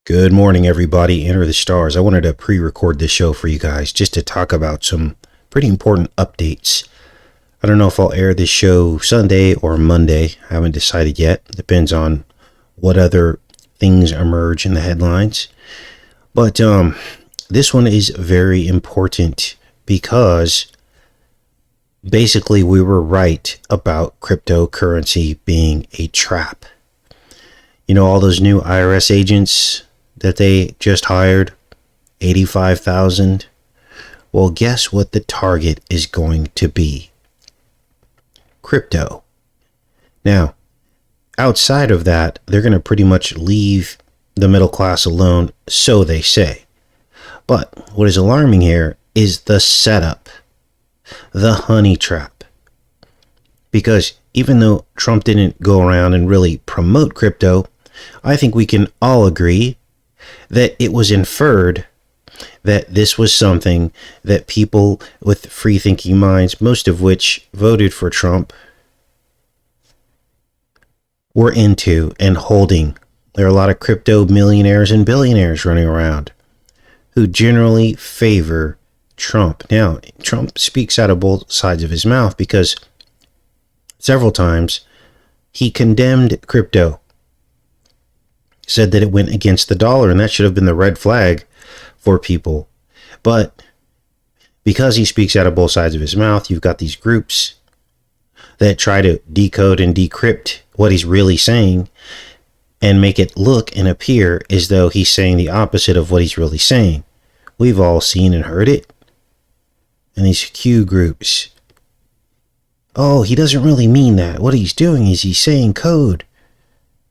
Good morning, everybody. Enter the stars. I wanted to pre-record this show for you guys just to talk about some pretty important updates. I don't know if I'll air this show Sunday or Monday. I haven't decided yet. Depends on what other things emerge in the headlines. But this one is very important because basically we were right about cryptocurrency being a trap. You know, all those new IRS agents that they just hired, 85,000. Well, guess what the target is going to be? Crypto. Now, outside of that, they're going to pretty much leave the middle class alone, so they say. But what is alarming here is the setup, the honey trap. Because even though Trump didn't go around and really promote crypto, I think we can all agree that it was inferred that this was something that people with free-thinking minds, most of which voted for Trump, were into and holding. There are a lot of crypto millionaires and billionaires running around who generally favor Trump. Now, Trump speaks out of both sides of his mouth because several times he condemned crypto, said that it went against the dollar, and that should have been the red flag for people. But because he speaks out of both sides of his mouth, you've got these groups that try to decode and decrypt what he's really saying and make it look and appear as though he's saying the opposite of what he's really saying. We've all seen and heard it. And these Q groups, oh, he doesn't really mean that. What he's doing is he's saying code.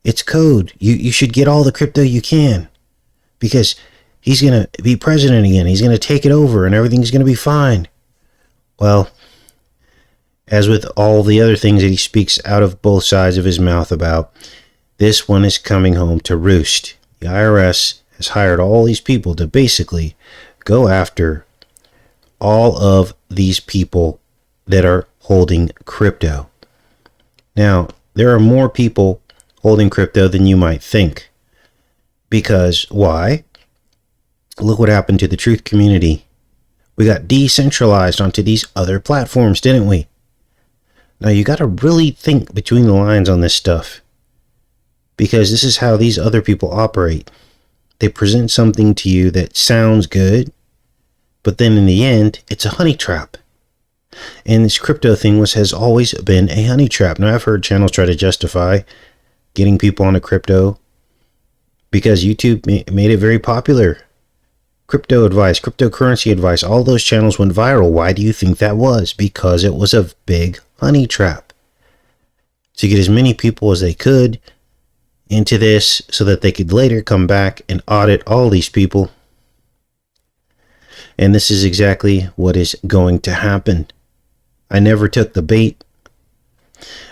It's code. You should get all the crypto you can because he's going to be president again. He's going to take it over and everything's going to be fine. Well, as with all the other things that he speaks out of both sides of his mouth about, this one is coming home to roost. The IRS has hired all these people to basically go after all of these people that are holding crypto. Now, there are more people holding crypto than you might think. Because why? Look what happened to the truth community. We got decentralized onto these other platforms, didn't we? Now you got to really think between the lines on this stuff. Because this is how these other people operate. They present something to you that sounds good, but then in the end, it's a honey trap. And this crypto thing has always been a honey trap. Now I've heard channels try to justify getting people onto crypto because YouTube made it very popular. Crypto advice, cryptocurrency advice, all those channels went viral. Why do you think that was? Because it was a big honey trap. To get as many people as they could into this so that they could later come back and audit all these people. And this is exactly what is going to happen. I never took the bait.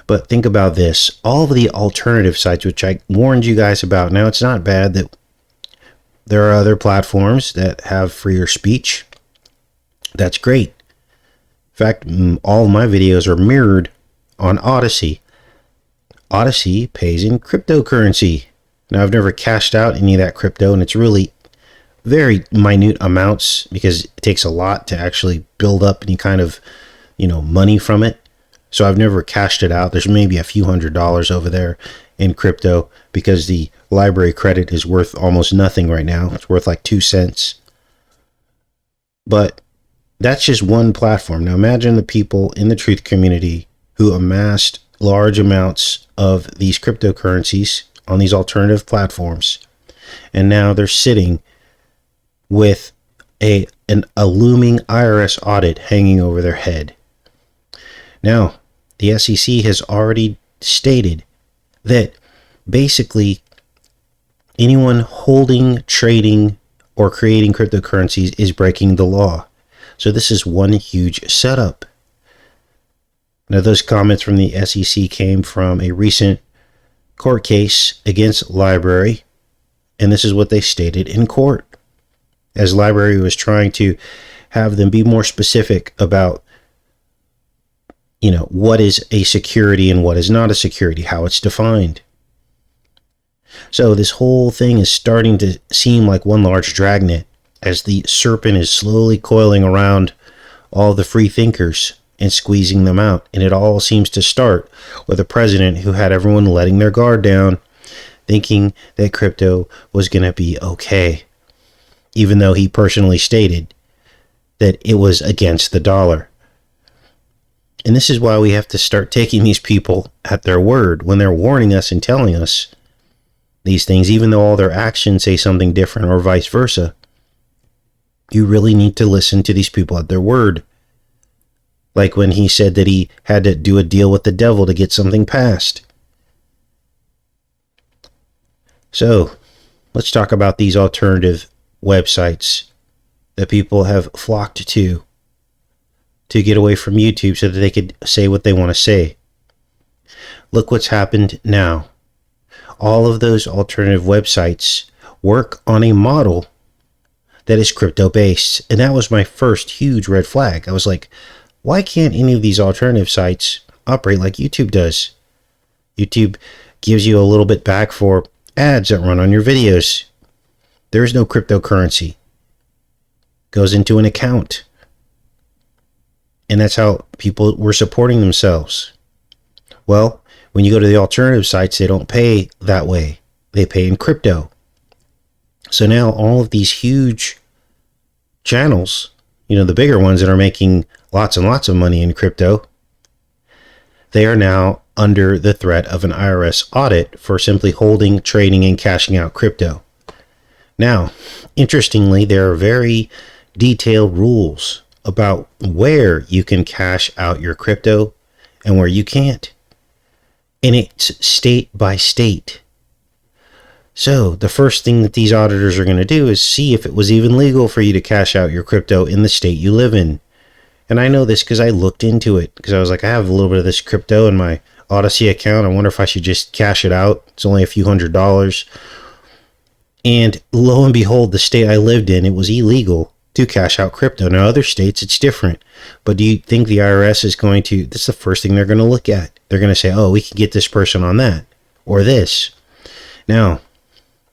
But think about this. All of the alternative sites, which I warned you guys about. Now, it's not bad that there are other platforms that have freer speech. That's great. In fact, all of my videos are mirrored on ODYSEE. ODYSEE pays in cryptocurrency. Now, I've never cashed out any of that crypto, and it's really very minute amounts because it takes a lot to actually build up any kind of, money from it. So I've never cashed it out. There's maybe a few $100s over there in crypto because the library credit is worth almost nothing right now. It's worth like 2 cents. But that's just one platform. Now imagine the people in the truth community who amassed large amounts of these cryptocurrencies on these alternative platforms. And now they're sitting with a looming IRS audit hanging over their head. Now, the SEC has already stated that basically anyone holding, trading, or creating cryptocurrencies is breaking the law. So this is one huge setup. Now, those comments from the SEC came from a recent court case against Library, and this is what they stated in court. As Library was trying to have them be more specific about what is a security and what is not a security, how it's defined. So this whole thing is starting to seem like one large dragnet as the serpent is slowly coiling around all the free thinkers and squeezing them out. And it all seems to start with a president who had everyone letting their guard down, thinking that crypto was going to be okay, even though he personally stated that it was against the dollar. And this is why we have to start taking these people at their word when they're warning us and telling us these things, even though all their actions say something different or vice versa. You really need to listen to these people at their word. Like when he said that he had to do a deal with the devil to get something passed. So, let's talk about these alternative websites that people have flocked to get away from YouTube so that they could say what they want to say. Look what's happened now. All of those alternative websites work on a model that is crypto based. And that was my first huge red flag. I was like, why can't any of these alternative sites operate like YouTube does? YouTube gives you a little bit back for ads that run on your videos. There is no cryptocurrency. Goes into an account. And that's how people were supporting themselves. Well, when you go to the alternative sites, they don't pay that way. They pay in crypto. So now all of these huge channels, the bigger ones that are making lots and lots of money in crypto, they are now under the threat of an IRS audit for simply holding, trading, and cashing out crypto. Now, interestingly, there are very detailed rules about where you can cash out your crypto and where you can't. And it's state by state. So the first thing that these auditors are going to do is see if it was even legal for you to cash out your crypto in the state you live in. And I know this because I looked into it, because I was like, I have a little bit of this crypto in my ODYSEE account. I wonder if I should just cash it out. It's only a few $100s. And lo and behold, the state I lived in, it was illegal to cash out crypto. Now, other states, it's different. But do you think the IRS is going to, this is the first thing they're going to look at. They're going to say, oh, we can get this person on that or this. Now,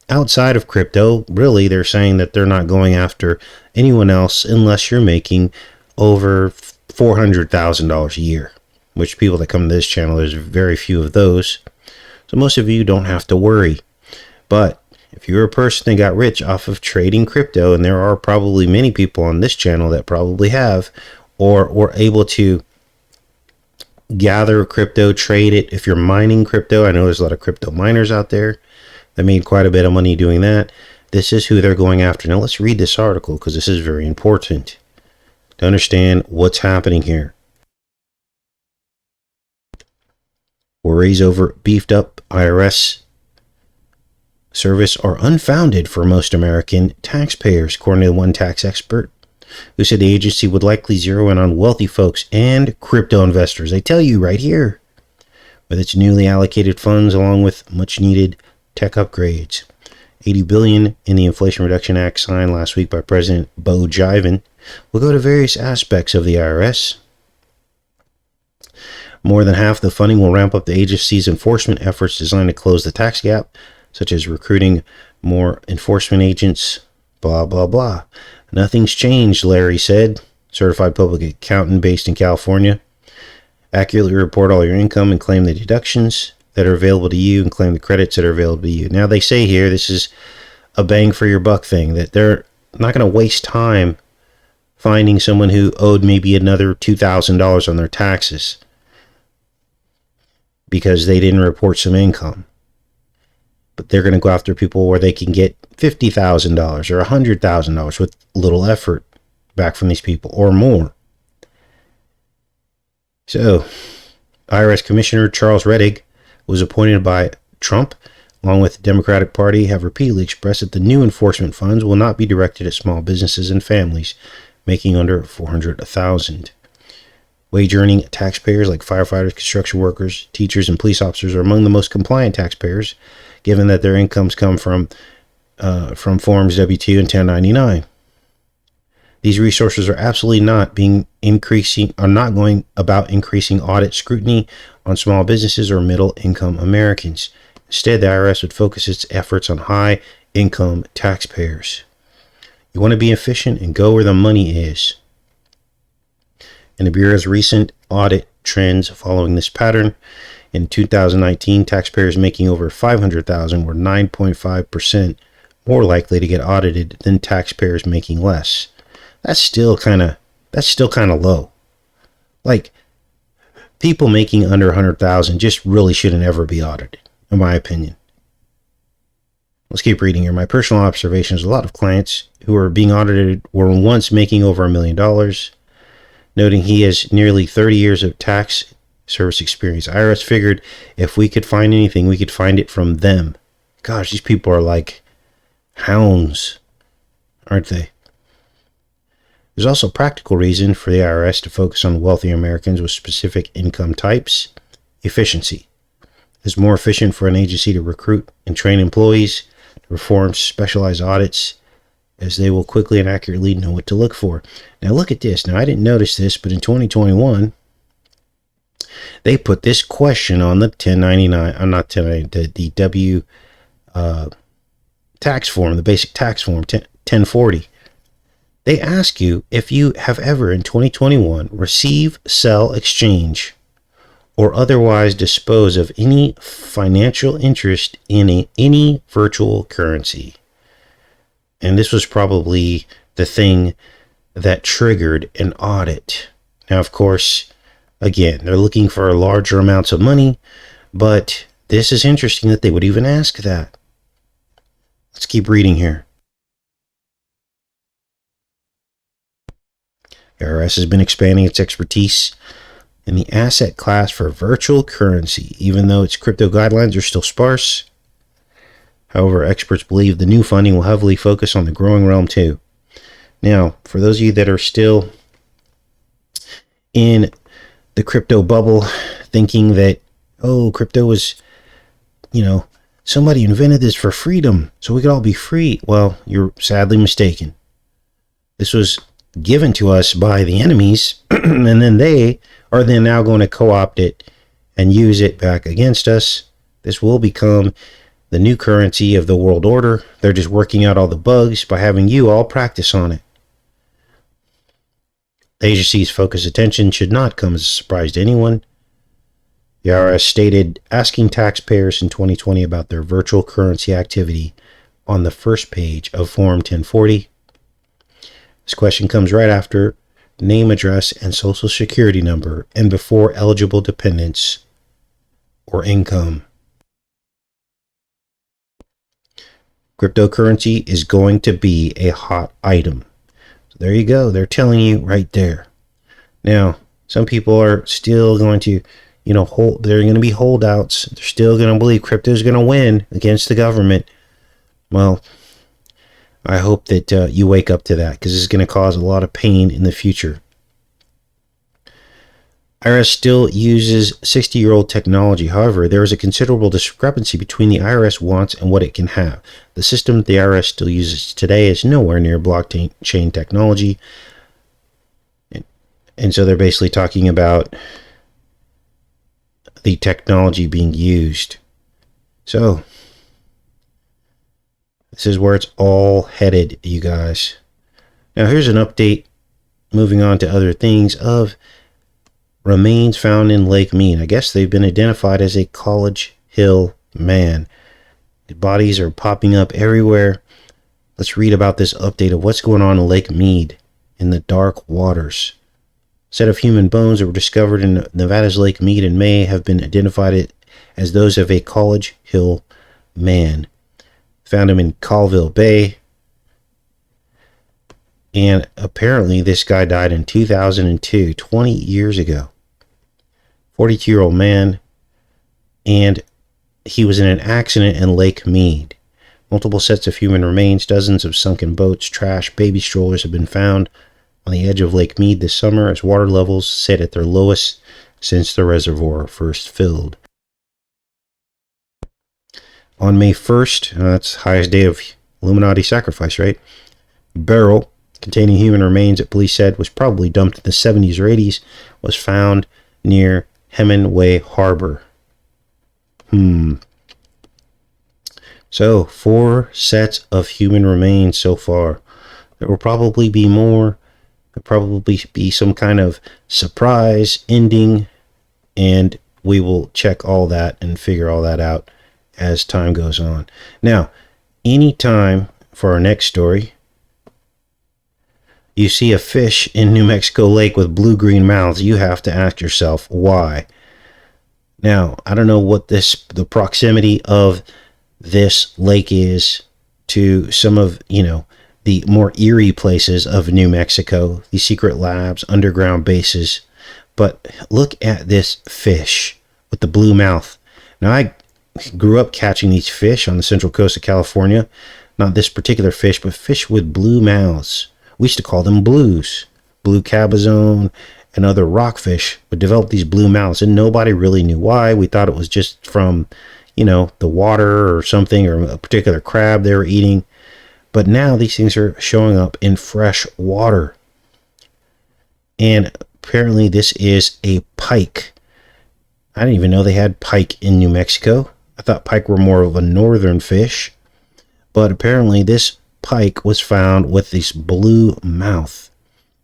outside of crypto, really, they're saying that they're not going after anyone else unless you're making over $400,000 a year, which people that come to this channel, there's very few of those. So most of you don't have to worry. But if you're a person that got rich off of trading crypto, and there are probably many people on this channel that probably have, or were able to gather crypto, trade it. If you're mining crypto, I know there's a lot of crypto miners out there that made quite a bit of money doing that. This is who they're going after. Now let's read this article, because this is very important to understand what's happening here. Worries over beefed up IRS service are unfounded for most American taxpayers, according to one tax expert who said the agency would likely zero in on wealthy folks and crypto investors. They tell you right here, with its newly allocated funds along with much needed tech upgrades. $80 billion in the Inflation Reduction Act signed last week by President Bo Jiven will go to various aspects of the IRS. More than half the funding will ramp up the agency's enforcement efforts designed to close the tax gap, such as recruiting more enforcement agents, blah, blah, blah. Nothing's changed, Larry said, certified public accountant based in California. Accurately report all your income and claim the deductions that are available to you and claim the credits that are available to you. Now, they say here this is a bang for your buck thing, that they're not going to waste time finding someone who owed maybe another $2,000 on their taxes because they didn't report some income. But they're going to go after people where they can get $50,000 or $100,000 with little effort back from these people or more. So, IRS Commissioner Charles Rettig was appointed by Trump, along with the Democratic Party, have repeatedly expressed that the new enforcement funds will not be directed at small businesses and families making under $400,000. Wage-earning taxpayers like firefighters, construction workers, teachers, and police officers are among the most compliant taxpayers, given that their incomes come from Forms W-2 and 1099. These resources are absolutely not going about increasing audit scrutiny on small businesses or middle-income Americans. Instead, the IRS would focus its efforts on high-income taxpayers. You want to be efficient and go where the money is. In the Bureau's recent audit trends following this pattern, in 2019, taxpayers making over $500,000 were 9.5% more likely to get audited than taxpayers making less. That's still kind of low. Like, people making under $100,000 just really shouldn't ever be audited, in my opinion. Let's keep reading here. My personal observations: a lot of clients who are being audited were once making over $1 million. Noting he has nearly 30 years of tax service experience, IRS figured if we could find anything, we could find it from them. Gosh, these people are like hounds, aren't they? There's also a practical reason for the IRS to focus on wealthy Americans with specific income types. Efficiency. It's more efficient for an agency to recruit and train employees to perform specialized audits, as they will quickly and accurately know what to look for. Now look at this. Now I didn't notice this, but in 2021, they put this question on the 1099, not 1099, the W tax form, the basic tax form, 1040. They ask you if you have ever in 2021 receive, sell, exchange, or otherwise dispose of any financial interest in any virtual currency. And this was probably the thing that triggered an audit. Now, of course, again, they're looking for larger amounts of money, but this is interesting that they would even ask that. Let's keep reading here. The IRS has been expanding its expertise in the asset class for virtual currency, even though its crypto guidelines are still sparse. However, experts believe the new funding will heavily focus on the growing realm too. Now, for those of you that are still in the crypto bubble, thinking that, oh, crypto is, somebody invented this for freedom, so we could all be free. Well, you're sadly mistaken. This was given to us by the enemies, and then they are then now going to co-opt it and use it back against us. This will become the new currency of the world order. They're just working out all the bugs by having you all practice on it. The agency's focused attention should not come as a surprise to anyone. The IRS stated asking taxpayers in 2020 about their virtual currency activity on the first page of Form 1040. This question comes right after name, address, and social security number, and before eligible dependents or income. Cryptocurrency is going to be a hot item. So there you go. They're telling you right there. Now, some people are still going to, they're going to be holdouts. They're still going to believe crypto is going to win against the government. Well, I hope that you wake up to that, because it's going to cause a lot of pain in the future. IRS still uses 60-year-old technology. However, there is a considerable discrepancy between the IRS wants and what it can have. The system that the IRS still uses today is nowhere near blockchain technology. And so they're basically talking about the technology being used. So this is where it's all headed, you guys. Now here's an update, moving on to other things, of remains found in Lake Mead. I guess they've been identified as a College Hill man. The bodies are popping up everywhere. Let's read about this update of what's going on in Lake Mead in the dark waters. A set of human bones that were discovered in Nevada's Lake Mead in May have been identified as those of a College Hill man. Found him in Colville Bay. And apparently this guy died in 2002, 20 years ago. 42-year-old man. And he was in an accident in Lake Mead. Multiple sets of human remains, dozens of sunken boats, trash, baby strollers have been found on the edge of Lake Mead this summer as water levels sit at their lowest since the reservoir first filled. On May 1st, that's the highest day of Illuminati sacrifice, right? A barrel containing human remains that police said was probably dumped in the 70s or 80s was found near Hemingway Harbor. So 4 sets of human remains so far. There will probably be more. There'll probably be some kind of surprise ending, and we will check all that and figure all that out as time goes on. Now, anytime for our next story, you see a fish in New Mexico lake with blue-green mouths, you have to ask yourself why. Now, I don't know what the proximity of this lake is to some of, the more eerie places of New Mexico, these secret labs, underground bases. But look at this fish with the blue mouth. Now, I grew up catching these fish on the central coast of California. Not this particular fish, but fish with blue mouths. We used to call them blues. Blue cabezone and other rockfish would develop these blue mouths, and nobody really knew why. We thought it was just from, the water or something, or a particular crab they were eating. But now these things are showing up in fresh water. And apparently this is a pike. I didn't even know they had pike in New Mexico. I thought pike were more of a northern fish. But apparently this pike was found with this blue mouth.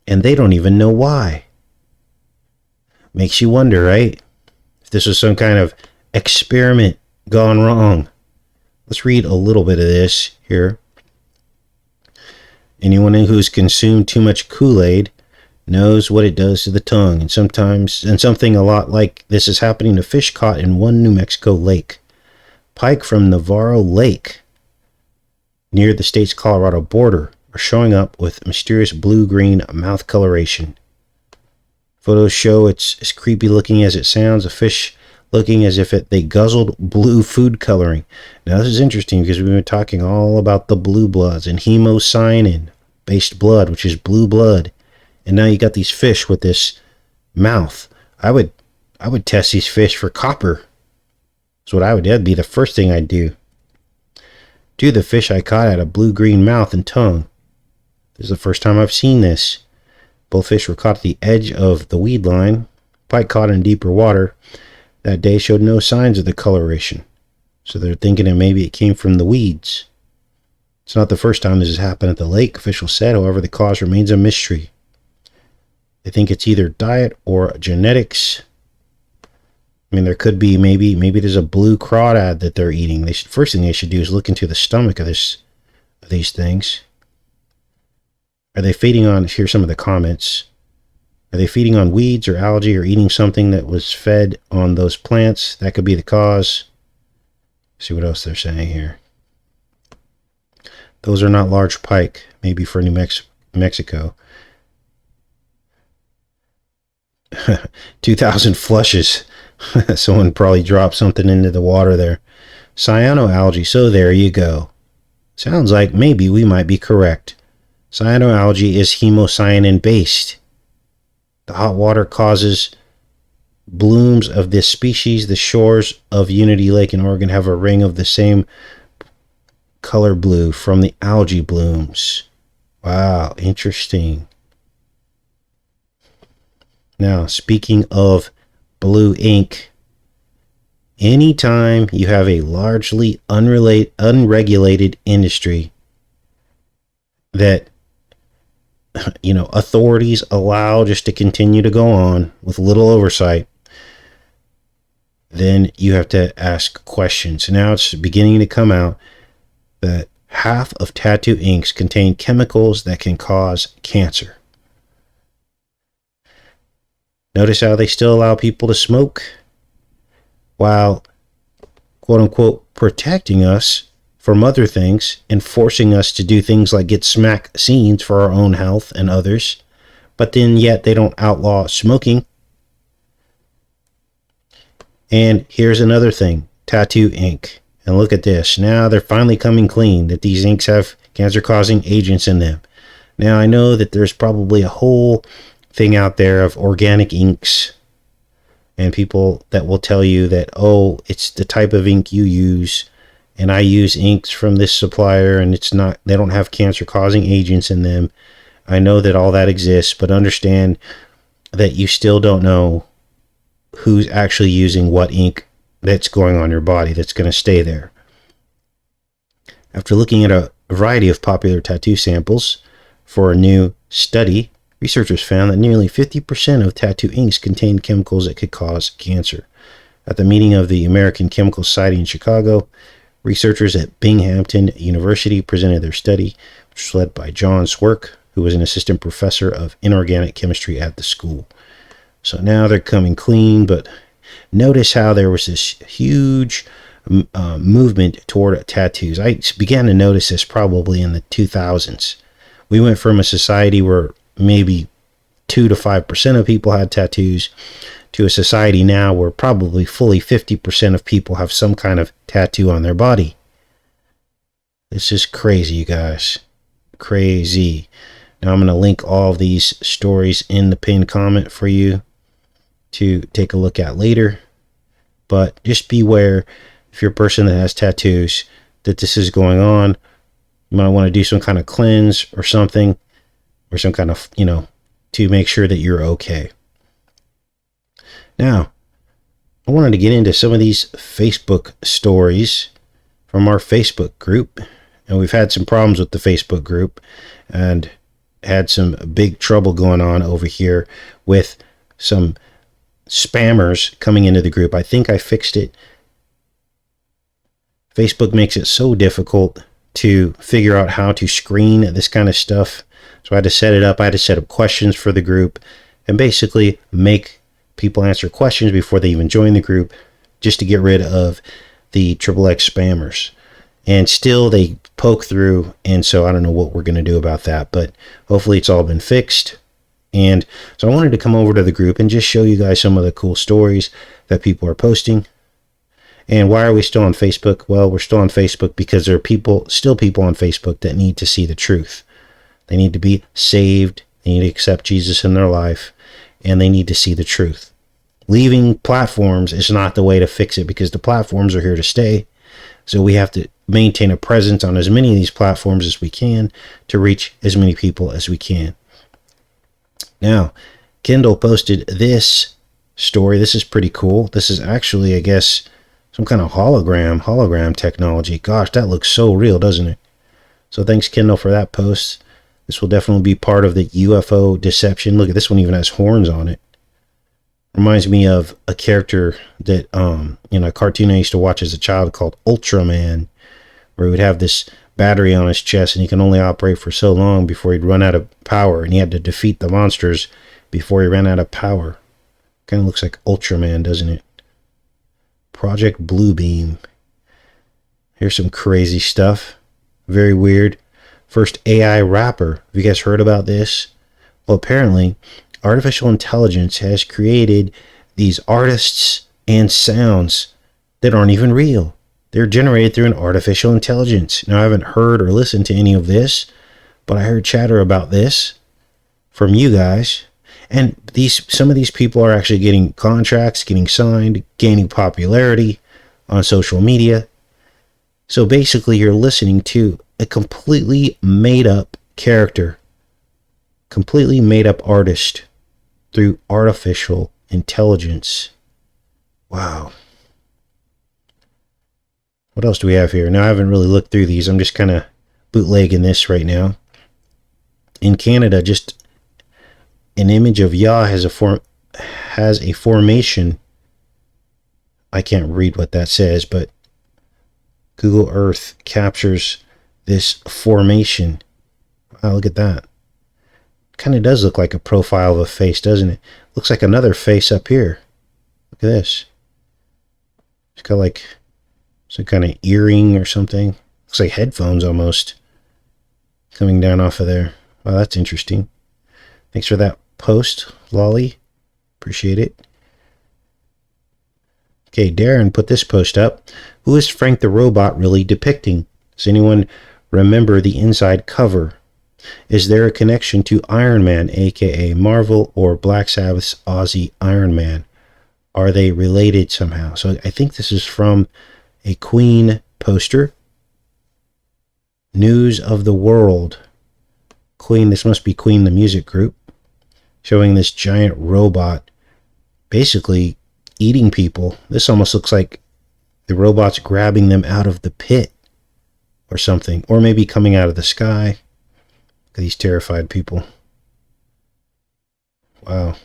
And they don't even know why. Makes you wonder, right? If this was some kind of experiment gone wrong. Let's read a little bit of this here. Anyone who's consumed too much Kool-Aid knows what it does to the tongue, and something a lot like this is happening to fish caught in one New Mexico lake. Pike from Navarro Lake, near the state's Colorado border, are showing up with mysterious blue-green mouth coloration. Photos show it's as creepy looking as it sounds, a fish looking as if they guzzled blue food coloring. Now this is interesting because we've been talking all about the blue bloods and hemocyanin-based blood, which is blue blood. And now you got these fish with this mouth. I would test these fish for copper. That's what that'd be the first thing I'd do. Two of the fish I caught had a blue-green mouth and tongue. This is the first time I've seen this. Both fish were caught at the edge of the weed line. Pike caught in deeper water that day showed no signs of the coloration. So they're thinking that maybe it came from the weeds. It's not the first time this has happened at the lake, officials said. However, the cause remains a mystery. They think it's either diet or genetics. I mean, there could be maybe there's a blue crawdad that they're eating. First thing they should do is look into the stomach of these things. Are they feeding on? Here's some of the comments. Are they feeding on weeds or algae or eating something that was fed on those plants? That could be the cause. See what else they're saying here. Those are not large pike, maybe for New Mexico. 2,000 flushes. Someone probably dropped something into the water there. Cyanoalgae, so there you go. Sounds like maybe we might be correct. Cyanoalgae is hemocyanin based. The hot water causes blooms of this species. The shores of Unity Lake in Oregon have a ring of the same color blue from the algae blooms. Wow, interesting. Now, speaking of blue ink, anytime you have a largely unregulated industry that authorities allow just to continue to go on with little oversight, then you have to ask questions. Now it's beginning to come out that half of tattoo inks contain chemicals that can cause cancer. Notice how they still allow people to smoke while, quote unquote, protecting us from other things and forcing us to do things like get smack scenes for our own health and others. But then yet they don't outlaw smoking. And here's another thing, tattoo ink. And look at this. Now they're finally coming clean that these inks have cancer-causing agents in them. Now I know that there's probably a whole thing out there of organic inks and people that will tell you that, oh, it's the type of ink you use, and I use inks from this supplier and they don't have cancer-causing agents in them. I know that all that exists, but understand that you still don't know who's actually using what ink that's going on your body that's going to stay there. After looking at a variety of popular tattoo samples for a new study, researchers found that nearly 50% of tattoo inks contained chemicals that could cause cancer. At the meeting of the American Chemical Society in Chicago, researchers at Binghamton University presented their study, which was led by John Swerk, who was an assistant professor of inorganic chemistry at the school. So now they're coming clean, but notice how there was this huge movement toward tattoos. I began to notice this probably in the 2000s. We went from a society where maybe 2 to 5% of people had tattoos to a society now where probably fully 50% of people have some kind of tattoo on their body. This is crazy, you guys. Crazy. Now I'm going to link all of these stories in the pinned comment for you to take a look at later. But just beware, if you're a person that has tattoos, that this is going on. You might want to do some kind of cleanse or something, or some kind of, to make sure that you're okay. Now, I wanted to get into some of these Facebook stories from our Facebook group. And we've had some problems with the Facebook group and had some big trouble going on over here with some spammers coming into the group. I think I fixed it. Facebook makes it so difficult to figure out how to screen this kind of stuff. So I had to set it up. I had to set up questions for the group and basically make people answer questions before they even join the group, just to get rid of the XXX spammers. And still they poke through, and so I don't know what we're going to do about that, but hopefully it's all been fixed. And so I wanted to come over to the group and just show you guys some of the cool stories that people are posting. And why are we still on Facebook? Well, we're still on Facebook because there are still people on Facebook that need to see the truth. They need to be saved. They need to accept Jesus in their life, and they need to see the truth. Leaving platforms is not the way to fix it, because the platforms are here to stay. So we have to maintain a presence on as many of these platforms as we can to reach as many people as we can. Now, Kendall posted this story. This is pretty cool. This is actually, I guess, some kind of hologram technology. Gosh, that looks so real, doesn't it? So thanks, Kendall, for that post. This will definitely be part of the UFO deception. Look at this one, even has horns on it. Reminds me of a character that, a cartoon I used to watch as a child called Ultraman, where he would have this battery on his chest and he can only operate for so long before he'd run out of power, and he had to defeat the monsters before he ran out of power. Kind of looks like Ultraman, doesn't it? Project Bluebeam. Here's some crazy stuff. Very weird. First AI rapper. Have you guys heard about this? Well, apparently, artificial intelligence has created these artists and sounds that aren't even real. They're generated through an artificial intelligence. Now, I haven't heard or listened to any of this, but I heard chatter about this from you guys. And some of these people are actually getting contracts, getting signed, gaining popularity on social media. So basically, you're listening to a completely made up character, completely made up artist through artificial intelligence. Wow. What else do we have here? Now, I haven't really looked through these. I'm just kind of bootlegging this right now. In Canada, just an image of Yah has a formation. I can't read what that says, but Google Earth captures this formation. Wow, look at that. Kind of does look like a profile of a face, doesn't it? Looks like another face up here. Look at this. It's got like some kind of earring or something. Looks like headphones almost coming down off of there. Wow, that's interesting. Thanks for that post, Lolly. Appreciate it. Okay, Darren put this post up. Who is Frank the Robot really depicting? Does anyone remember the inside cover? Is there a connection to Iron Man, aka Marvel, or Black Sabbath's Ozzy Iron Man? Are they related somehow? So I think this is from a Queen poster. News of the World. Queen, this must be Queen the music group, showing this giant robot basically eating people. This almost looks like the robot's grabbing them out of the pit or something, or maybe coming out of the sky. Look at these terrified people. Wow.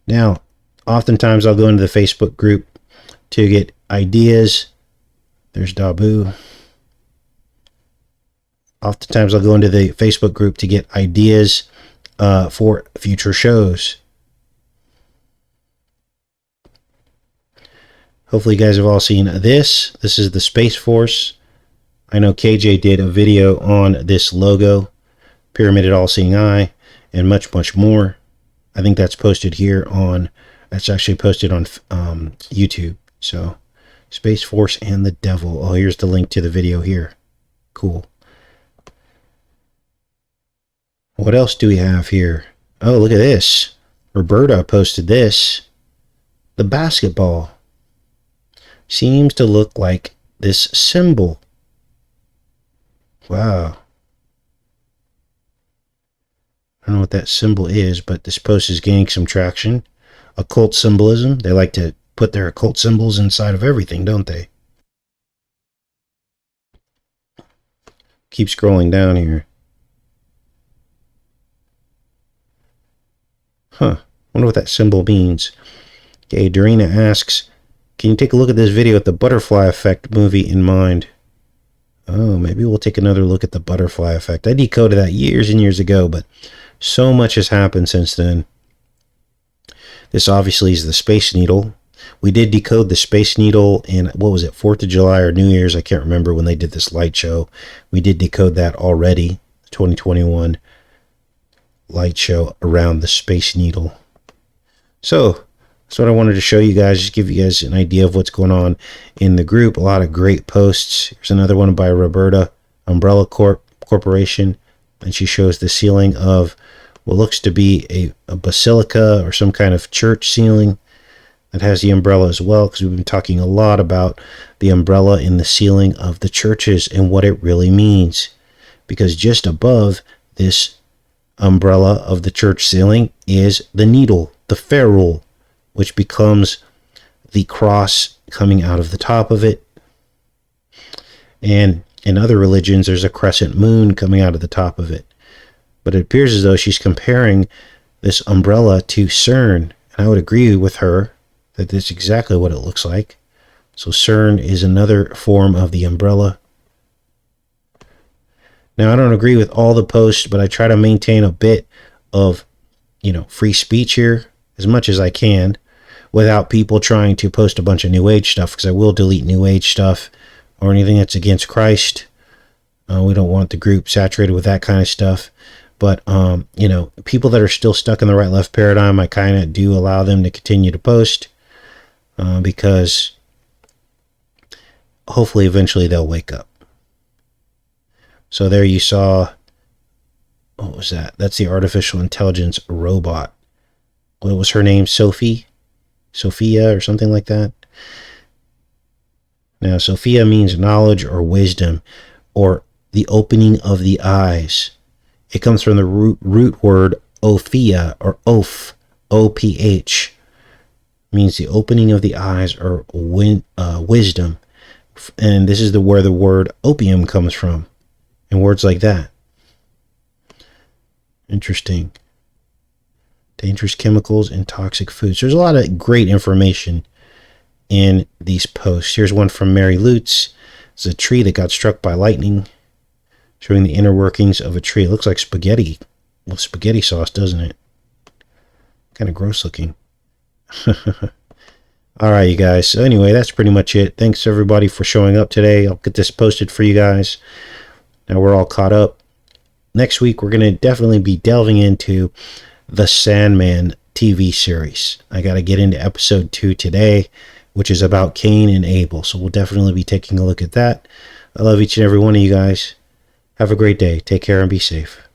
Now, oftentimes I'll go into the Facebook group to get ideas. There's Dabu. Oftentimes I'll go into the Facebook group to get ideas for future shows. Hopefully you guys have all seen this. This is the Space Force. I know KJ did a video on this logo, Pyramided All-Seeing Eye, and much, much more. I think that's posted here on, that's actually posted on YouTube. So, Space Force and the Devil. Oh, here's the link to the video here. Cool. What else do we have here? Oh, look at this. Roberta posted this. The basketball seems to look like this symbol. Wow. I don't know what that symbol is, but this post is gaining some traction. Occult symbolism. They like to put their occult symbols inside of everything, don't they? Keep scrolling down here. Huh. Wonder what that symbol means. Okay, Dorina asks, can you take a look at this video with the butterfly effect movie in mind? Oh, maybe we'll take another look at the butterfly effect. I decoded that years and years ago, but so much has happened since then. This obviously is the Space Needle. We did decode the Space Needle in, what was it, 4th of July or New Year's? I can't remember when they did this light show. We did decode that already, 2021 light show around the Space Needle. So that's what I wanted to show you guys, just give you guys an idea of what's going on in the group. A lot of great posts. Here's another one by Roberta, Umbrella Corporation, and she shows the ceiling of what looks to be a basilica or some kind of church ceiling that has the umbrella as well, because we've been talking a lot about the umbrella in the ceiling of the churches and what it really means. Because just above this umbrella of the church ceiling is the needle, the ferrule, which becomes the cross coming out of the top of it. And in other religions, there's a crescent moon coming out of the top of it. But it appears as though she's comparing this umbrella to CERN. And I would agree with her that that's exactly what it looks like. So CERN is another form of the umbrella. Now, I don't agree with all the posts, but I try to maintain a bit of, free speech here as much as I can without people trying to post a bunch of New Age stuff, because I will delete New Age stuff or anything that's against Christ. We don't want the group saturated with that kind of stuff. But, people that are still stuck in the right-left paradigm, I kind of do allow them to continue to post because hopefully eventually they'll wake up. So there you saw, what was that? That's the artificial intelligence robot. What was her name? Sophia or something like that. Now, Sophia means knowledge or wisdom or the opening of the eyes. It comes from the root word ophia or oph, O-P-H. Means the opening of the eyes or wisdom. And this is where the word opium comes from. And words like that. Interesting. Dangerous chemicals and toxic foods. There's a lot of great information in these posts. Here's one from Mary Lutz. It's a tree that got struck by lightning, showing the inner workings of a tree. It looks like spaghetti. Well, spaghetti sauce, doesn't it? Kind of gross looking. All right, you guys. So anyway, that's pretty much it. Thanks everybody for showing up today. I'll get this posted for you guys. Now we're all caught up. Next week, we're going to definitely be delving into the Sandman TV series. I got to get into episode 2 today, which is about Cain and Abel. So we'll definitely be taking a look at that. I love each and every one of you guys. Have a great day. Take care and be safe.